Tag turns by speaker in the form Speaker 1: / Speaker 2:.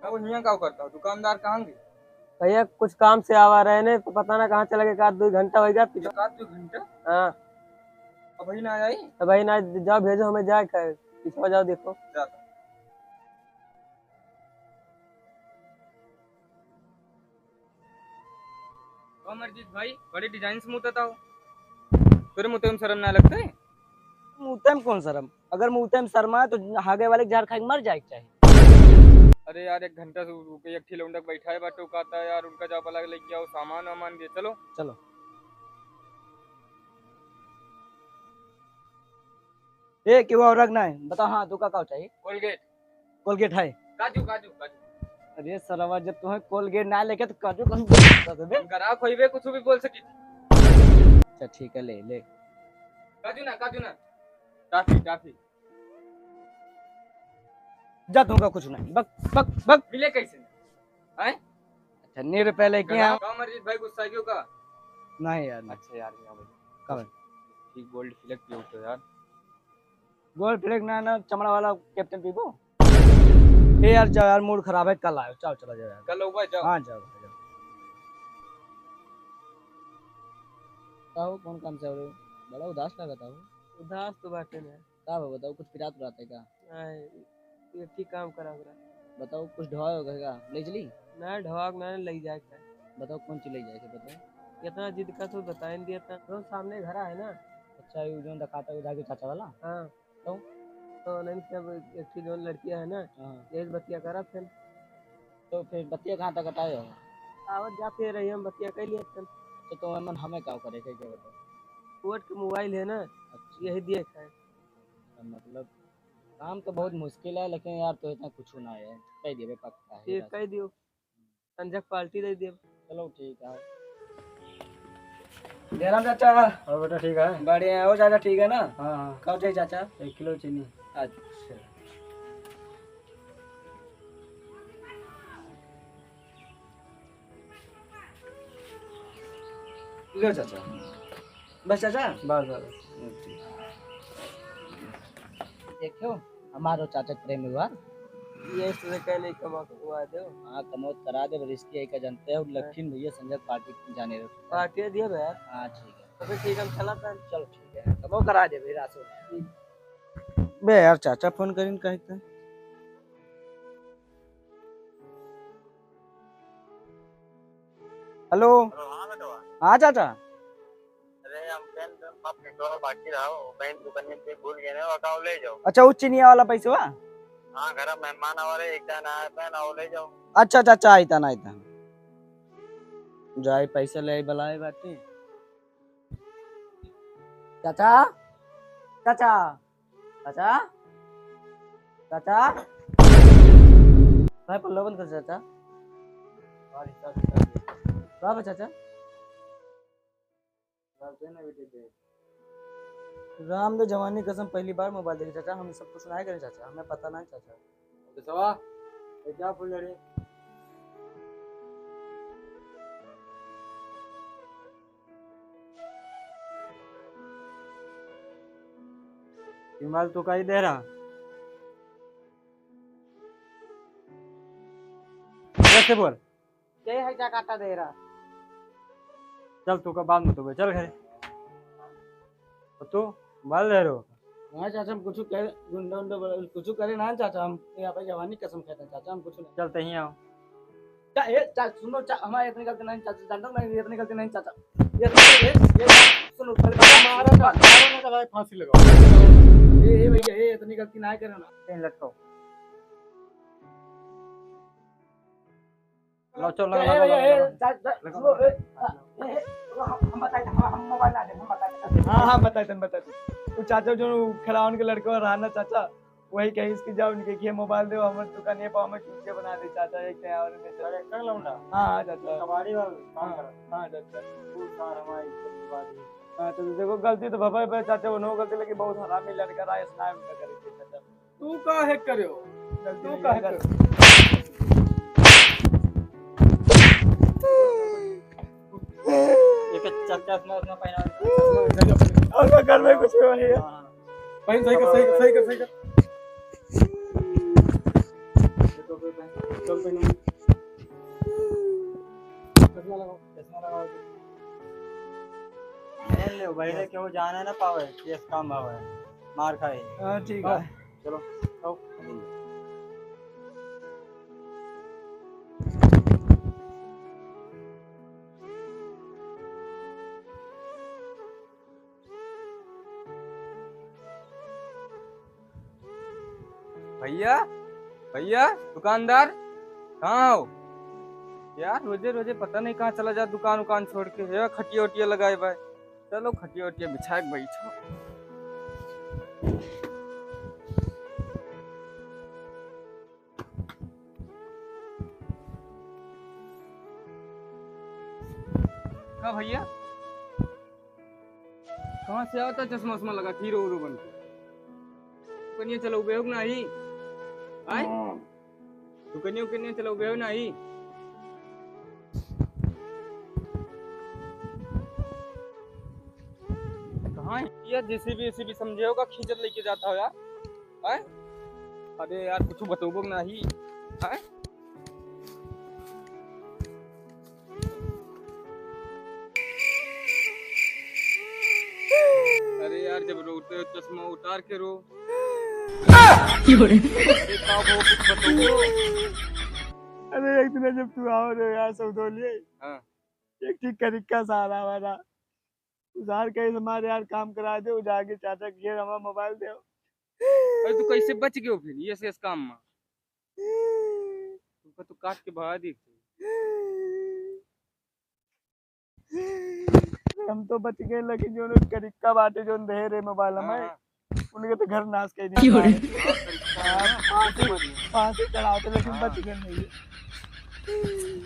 Speaker 1: वो यहाँ का करता हूँ, दुकानदार कहाँ गए?
Speaker 2: भैया कुछ काम से आवा रहे ने तो पता ना कहाँ चला गया, 1-2 घंटा हो गया पीछे।
Speaker 1: 1-2 घंटा?
Speaker 2: हाँ
Speaker 1: अब वही ना आई।
Speaker 2: तो भाई ना जाओ, भेजो हमें, जाए कर पीछे जाओ, देखो।
Speaker 1: जाता अमरजीत भाई बड़े डिजाइन से मुँहता हो, तेरे मुँह में शर्म ना लगता है?
Speaker 2: मुँह में कौन शर्म? अगर मुँह में शर्मा है तो हागे वाले झाड़ खा के मर जाए चाहिए।
Speaker 1: अरे यार 1 घंटा से रुके, एक लौंडक बैठा है बाटो कहता है यार, उनका जाओ अलग लेके आओ, सामान वामान दे चलो।
Speaker 2: चलो ए क्यों और रखना है बताओ। हाँ दुका का चाहिए?
Speaker 1: कोलगेट।
Speaker 2: कोलगेट है?
Speaker 1: काजू काजू काजू।
Speaker 2: अरे सरवा, जब तुम्हें कोलगेट ना लेके तो काजू कौन बता दे?
Speaker 1: ग्राहक होइबे कुछ भी बोल सकी।
Speaker 2: अच्छा ठीक है, ले ले।
Speaker 1: काजू ना टाफी टाफी।
Speaker 2: जा दूंगा कुछ नहीं, बक बक बक।
Speaker 1: मिले कैसे हैं?
Speaker 2: अच्छा 9 रुपए लेके आया।
Speaker 1: अमरजीत भाई गुस्सा क्यों का?
Speaker 2: नहीं यार, नहीं।
Speaker 1: अच्छा यार यहाँ भाई
Speaker 2: कब
Speaker 1: ठीक गोल्ड फ्लैग पियो तो यार।
Speaker 2: गोल फ्लेक ना चमड़ा वाला कैप्टन पीबो। ए यार जाओ यार, मूड खराब है, कल आयो। चलो चलो जाओ यार।
Speaker 1: कल होगा जाओ।
Speaker 2: हाँ जाओ जाओ। बताओ कौन काम से हो रहे हो? बड़ा उदास लगा था। उदास तो बाटे ना। का बताओ, कुछ पिरात रहता है क्या? नहीं, ये ठीक काम करा करा। बताओ कुछ ढवा होगा क्या? ले चली ना, ढवा ना ले जाए क्या? बताओ कौन सी ले जाए के बताओ। इतना जिद का तो बता नहीं दिया था। तो सामने घर है ना। अच्छा ये जो दिखाता है उधर के चाचा वाला। हाँ तो नहीं सब एक जो लड़कियां है ना, यही बतिया करा फिर। तो फिर बतिया कहाँ तक हटाए हो? आवत जाते रही हम बतिया कर लिए फिर। तो मन हमें क्या करे क्या बताओ? कोर्ट के मोबाइल है ना। अच्छा। यही देख है। मतलब काम तो बहुत मुश्किल है, लेकिन यार तो इतना कुछ ना है। कह दिए पक्का है। ठीक कह दियो, संजक पार्टी दे दियो। चलो ठीक है। जयराम चाचा। और बेटा ठीक है? बढ़िया है। और चाचा ठीक है ना? हाँ हाँ। कब चाहिए चाचा? 1 किलो चीनी। अच्छा लो चाचा। बस चाचा? बस बस। देखो हमारो चाचा प्रेम हुआ ये इससे कहने कमा हुआ दो। हाँ कमौत करा दे, रिश्ते है का जानते हो। लखीन भैया संजय पार्टी जाने दो। पार्टी दिए यार। हाँ ठीक है तो फिर ठीक है, हम चला था। चलो ठीक है, कमो करा दे भाई रासो। बे यार चाचा फोन करीन कहते। हेलो।
Speaker 3: हाँ बेटा।
Speaker 2: हाँ चाचा।
Speaker 3: अरे हम पेट्रोल बाकी रहा बैंक दुकान पे भूल गए ना, अकाउंट ले जाओ।
Speaker 2: अच्छा वो चीनी वाला पैसा हुआ?
Speaker 3: हाँ घर मेहमान वाले एक जन आया था ना, वो ले जाओ।
Speaker 2: अच्छा चाचा आईता ना आईता जाए पैसा ले बुलाए बाटी। चाचा चाचा चाचा चाचा भाई पल्लो बंद कर चाचा। कहाँ पे चाचा? राम दे जवानी कसम पहली बार मोबाइल देखे चाचा। हम सब कुछ सुनाए करें चाचा, हमें पता नहीं चाचा।
Speaker 1: सवा क्या फूल लड़ी? हिमाल तो का ही दे रहा कैसे बोल?
Speaker 2: यही है क्या काटा दे रहा?
Speaker 1: चल तू का बाद में तो चल घरे। तू माल दे रहे हो?
Speaker 2: हाँ चाचा हम कुछ कह गुंडा उंडा कुछ करे ना चाचा। हम यहाँ पे जवानी कसम कहते हैं चाचा, हम कुछ नहीं।
Speaker 1: चलते ही आओ।
Speaker 2: सुनो हमारे इतनी गलती नहीं चाचा, जानता हूँ मैं इतनी गलती नहीं चाचा। ये सुनो पहले मारो ना भाई, फांसी लगाओ। ये भैया ये इतनी गलती ना करे ना, कहीं लटकाओ।
Speaker 1: लो चलो
Speaker 2: हम मोबाइल ना दे, हम बताए। हाँ हाँ बताए वो चाचा जो खिलावन के लड़के रहना चाचा, वही कही इसकी जाओ उनके कि मोबाइल दो हमारे दुकान ये पाव में चूतिया बना दे चाचा। एक नया और में चले कर लौंडा। हां चाचा कबाड़ी वाला काम कर। हां चाचा तू सार हमारी कबाड़ी। हां तो देखो गलती तो भपाई पे चाचा वो नो गलती लगी, बहुत हरामी लड़का रहा स्नाइप न करे चाचा।
Speaker 1: तू काहे करियो?
Speaker 2: तू काहे कर?
Speaker 1: एक चाचा अपना पहना
Speaker 2: और घर में कुछ हो नहीं है।
Speaker 1: पहन सही कर। टोपी पहन, चल पहनो, चश्मा लगाओ, चश्मा लगाओ।
Speaker 3: पहन ले भाई रे, क्यों जाने ना पावे, केस काम भावे, मार खाए।
Speaker 2: हाँ ठीक है।
Speaker 3: चलो आओ।
Speaker 1: भैया, भैया, दुकानदार कहाँ हो यार? रोजे रोजे पता नहीं कहाँ चला जा, दुकान उकान छोड़ के। ये खटिया उटिया लगाए भाई, चलो खटिया उटिया बिछा के बैठो। का भैया कहाँ से आता चश्मा उश्मा लगा हीरो उरो बन के? दुकनिया चलो गए हो नहीं आए? दुकनिया उकनिया चलो गए हो नहीं? कहाँ है यार? जेसीबी समझे होगा, खींचत लेके जाता हो यार। आए? अरे यार कुछ बताओ नहीं आए? अरे यार जब रोते हो चश्मा उतार के रो। अरे का वो कुछ बताओ।
Speaker 2: अरे एक दिन जब तू आओ रे यार सौदोलिए,
Speaker 1: हाँ
Speaker 2: एक ठीक तरीका सारा वाला उधार कहीं हमारे यार काम करा दे, जाके चाचा के घेर हमारा मोबाइल दे।
Speaker 1: अरे तू कैसे बच गयो फिर ये से इस काम में? तुमको तो काट के भगा दी।
Speaker 2: हम तो बच गए, लेकिन जो तरीका बाटे जो दे रे मोबाइल हमें, उनके तो घर नाश कर दिया। फांसी चढ़ाते लेकिन बच गए नहीं।